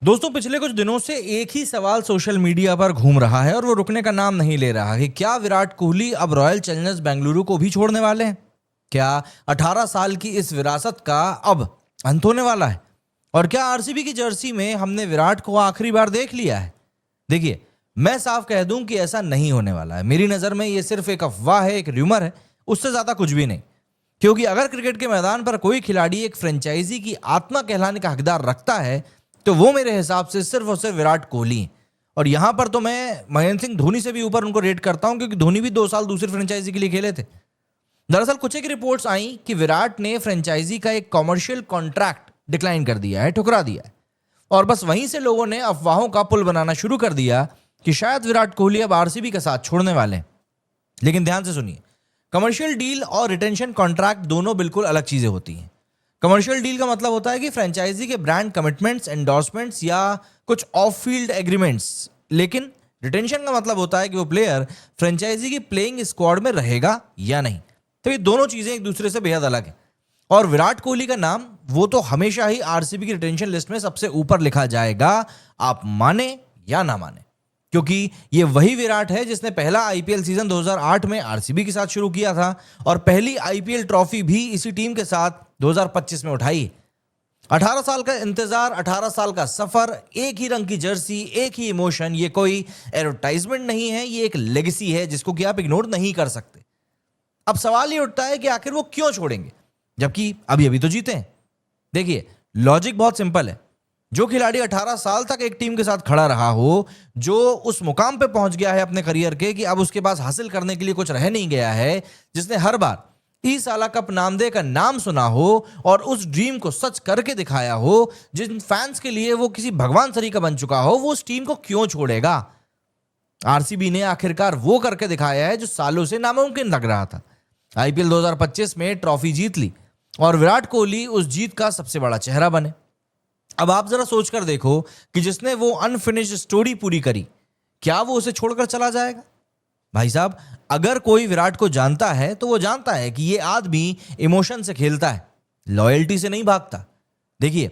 दोस्तों पिछले कुछ दिनों से एक ही सवाल सोशल मीडिया पर घूम रहा है और वो रुकने का नाम नहीं ले रहा कि क्या विराट कोहली अब रॉयल चैलेंजर्स बेंगलुरु को भी छोड़ने वाले हैं। क्या 18 साल की इस विरासत का अब अंत होने वाला है और क्या आरसीबी की जर्सी में हमने विराट को आखिरी बार देख लिया है। देखिए, मैं साफ कह दूं कि ऐसा नहीं होने वाला है। मेरी नजर में ये सिर्फ एक अफवाह है, एक र्यूमर है, उससे ज्यादा कुछ भी नहीं। क्योंकि अगर क्रिकेट के मैदान पर कोई खिलाड़ी एक फ्रेंचाइजी की आत्मा कहलाने का हकदार रखता है तो वो मेरे हिसाब से सिर्फ और सिर्फ विराट कोहली है। और यहां पर तो मैं महेंद्र सिंह धोनी से भी ऊपर उनको रेट करता हूं, क्योंकि धोनी भी 2 साल दूसरी फ्रेंचाइजी के लिए खेले थे। दरअसल कुछ एक रिपोर्ट्स आई कि विराट ने फ्रेंचाइजी का एक कॉमर्शियल कॉन्ट्रैक्ट डिक्लाइन कर दिया है, ठुकरा दिया है। और बस वहीं से लोगों ने अफवाहों का पुल बनाना शुरू कर दिया कि शायद विराट कोहली अब आरसीबी के साथ छोड़ने वाले हैं। लेकिन ध्यान से सुनिए, कमर्शियल डील और रिटेंशन कॉन्ट्रैक्ट दोनों बिल्कुल अलग चीजें होती हैं। कमर्शियल डील का मतलब होता है कि फ्रेंचाइजी के ब्रांड कमिटमेंट्स, एंडोर्समेंट्स या कुछ ऑफ फील्ड एग्रीमेंट्स। लेकिन रिटेंशन का मतलब होता है कि वो प्लेयर फ्रेंचाइजी की प्लेइंग स्क्वाड में रहेगा या नहीं। तो ये दोनों चीजें एक दूसरे से बेहद अलग हैं। और विराट कोहली का नाम वो तो हमेशा ही आरसीबी की रिटेंशन लिस्ट में सबसे ऊपर लिखा जाएगा, आप माने या ना माने। क्योंकि ये वही विराट है जिसने पहला आईपीएल सीजन 2008 में आरसीबी के साथ शुरू किया था और पहली आईपीएल ट्रॉफी भी इसी टीम के साथ 2025 में उठाई। 18 साल का इंतजार, 18 साल का सफर, एक ही रंग की जर्सी, एक ही इमोशन। ये कोई एडवर्टाइजमेंट नहीं है, ये एक लेगेसी है जिसको कि आप इग्नोर नहीं कर सकते। अब सवाल ये उठता है कि आखिर वो क्यों छोड़ेंगे, जबकि अभी अभी तो जीते हैं। देखिए, लॉजिक बहुत सिंपल है। जो खिलाड़ी 18 साल तक एक टीम के साथ खड़ा रहा हो, जो उस मुकाम पे पहुंच गया है अपने करियर के कि अब उसके पास हासिल करने के लिए कुछ रह नहीं गया है, जिसने हर बार 30 साल कप नामदे का नाम सुना हो और उस ड्रीम को सच करके दिखाया हो, जिन फैंस के लिए वो किसी भगवान सरी का बन चुका हो, वो उस टीम को क्यों छोड़ेगा। आरसीबी ने आखिरकार वो करके दिखाया है जो सालों से नामुमकिन लग रहा था। आईपीएल 2025 में ट्रॉफी जीत ली और विराट कोहली उस जीत का सबसे बड़ा चेहरा बने। अब आप जरा सोचकर देखो कि जिसने वो अनफिनिश्ड स्टोरी पूरी करी, क्या वो उसे छोड़कर चला जाएगा। भाई साहब, अगर कोई विराट को जानता है तो वो जानता है कि ये आदमी इमोशन से खेलता है, लॉयल्टी से नहीं भागता। देखिए,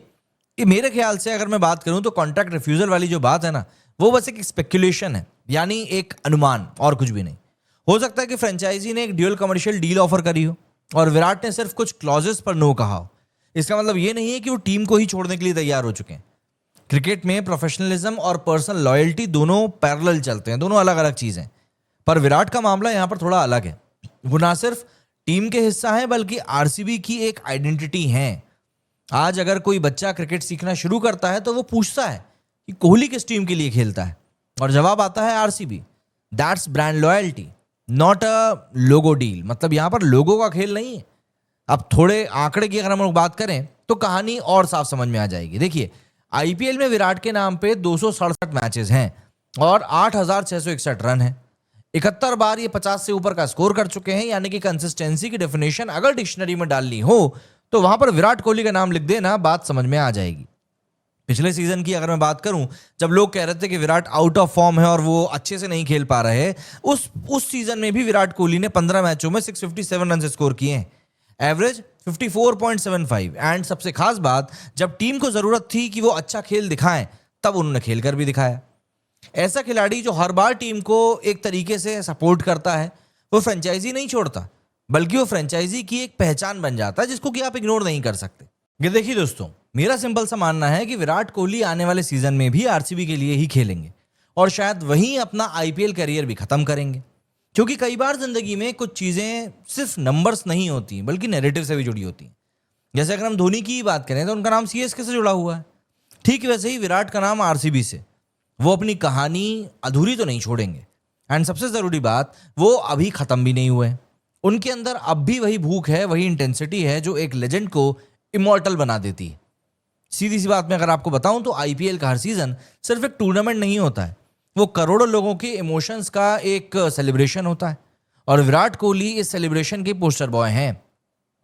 ये मेरे ख्याल से अगर मैं बात करूं तो कॉन्ट्रैक्ट रिफ्यूजल वाली जो बात है ना, वो बस एक स्पेक्युलेशन है, यानी एक अनुमान और कुछ भी नहीं। हो सकता है कि फ्रेंचाइजी ने एक ड्यूअल कमर्शियल डील ऑफर करी हो और विराट ने सिर्फ कुछ क्लॉजेस पर नो कहा हो। इसका मतलब ये नहीं है कि वो टीम को ही छोड़ने के लिए तैयार हो चुके हैं। क्रिकेट में प्रोफेशनलिज्म और पर्सनल लॉयल्टी दोनों पैरेलल चलते हैं, दोनों अलग अलग चीजें हैं। पर विराट का मामला यहां पर थोड़ा अलग है। वो ना सिर्फ टीम के हिस्सा है बल्कि आरसीबी की एक आइडेंटिटी है। आज अगर कोई बच्चा क्रिकेट सीखना शुरू करता है तो वो पूछता है कि कोहली किस टीम के लिए खेलता है, और जवाब आता है RCB. That's brand loyalty, not a logo deal. मतलब यहां पर लोगो का खेल नहीं है। अब थोड़े आंकड़े की अगर हम लोग बात करें तो कहानी और साफ समझ में आ जाएगी। देखिए, आईपीएल में विराट के नाम पे 267 मैचेस हैं और 8,661 रन हैं। 71 बार ये 50 से ऊपर का स्कोर कर चुके हैं, यानी कि कंसिस्टेंसी की डेफिनेशन अगर डिक्शनरी में डालनी हो तो वहां पर विराट कोहली का नाम लिख देना, बात समझ में आ जाएगी। पिछले सीजन की अगर मैं बात करूं, जब लोग कह रहे थे कि विराट आउट ऑफ फॉर्म है और वो अच्छे से नहीं खेल पा रहे, उस सीजन में भी विराट कोहली ने 15 मैचों में 657 रन स्कोर किए हैं, एवरेज 54.75। एंड सबसे खास बात, जब टीम को जरूरत थी कि वो अच्छा खेल दिखाएं, तब उन्होंने खेल कर भी दिखाया। ऐसा खिलाड़ी जो हर बार टीम को एक तरीके से सपोर्ट करता है, वो फ्रेंचाइजी नहीं छोड़ता, बल्कि वो फ्रेंचाइजी की एक पहचान बन जाता है जिसको कि आप इग्नोर नहीं कर सकते। ये देखिए दोस्तों, मेरा सिंपल सा मानना है कि विराट कोहली आने वाले सीजन में भी आरसीबी के लिए ही खेलेंगे और शायद वहीं अपना आईपीएल करियर भी खत्म करेंगे। क्योंकि कई बार जिंदगी में कुछ चीजें सिर्फ नंबर्स नहीं होती बल्कि नैरेटिव से भी जुड़ी होती हैं। जैसे अगर हम धोनी की ही बात करें तो उनका नाम सीएसके से जुड़ा हुआ है, ठीक वैसे ही विराट का नाम आरसीबी से। वो अपनी कहानी अधूरी तो नहीं छोड़ेंगे। एंड सबसे जरूरी बात, वो अभी खत्म भी नहीं हुए। उनके अंदर अब भी वही भूख है, वही इंटेंसिटी है जो एक लेजेंड को इमॉर्टल बना देती है। सीधी सी बात में अगर आपको बताऊं तो आईपीएल का हर सीजन सिर्फ एक टूर्नामेंट नहीं होता है, वो करोड़ों लोगों के इमोशंस का एक सेलिब्रेशन होता है। और विराट कोहली इस सेलिब्रेशन के पोस्टर बॉय हैं।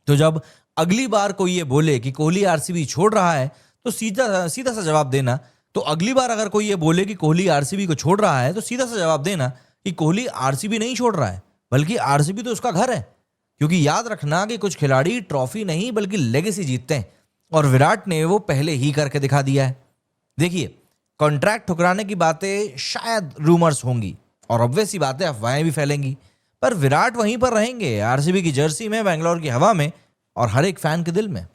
तो जब अगली बार कोई ये बोले कि कोहली आरसीबी छोड़ रहा है, तो सीधा सीधा सा जवाब देना। तो अगली बार अगर कोई ये बोले कि कोहली आरसीबी को छोड़ रहा है, तो सीधा सा जवाब देना कि कोहली आरसीबी नहीं छोड़ रहा है, बल्कि आरसीबी तो उसका घर है। क्योंकि याद रखना कि कुछ खिलाड़ी ट्रॉफी नहीं बल्कि लेगेसी जीतते हैं, और विराट ने वो पहले ही करके दिखा दिया है। देखिए, कॉन्ट्रैक्ट ठुकराने की बातें शायद रूमर्स होंगी और ऑब्वियस सी बातें, अफवाहें भी फैलेंगी, पर विराट वहीं पर रहेंगे, आरसीबी की जर्सी में, बैंगलोर की हवा में और हर एक फैन के दिल में।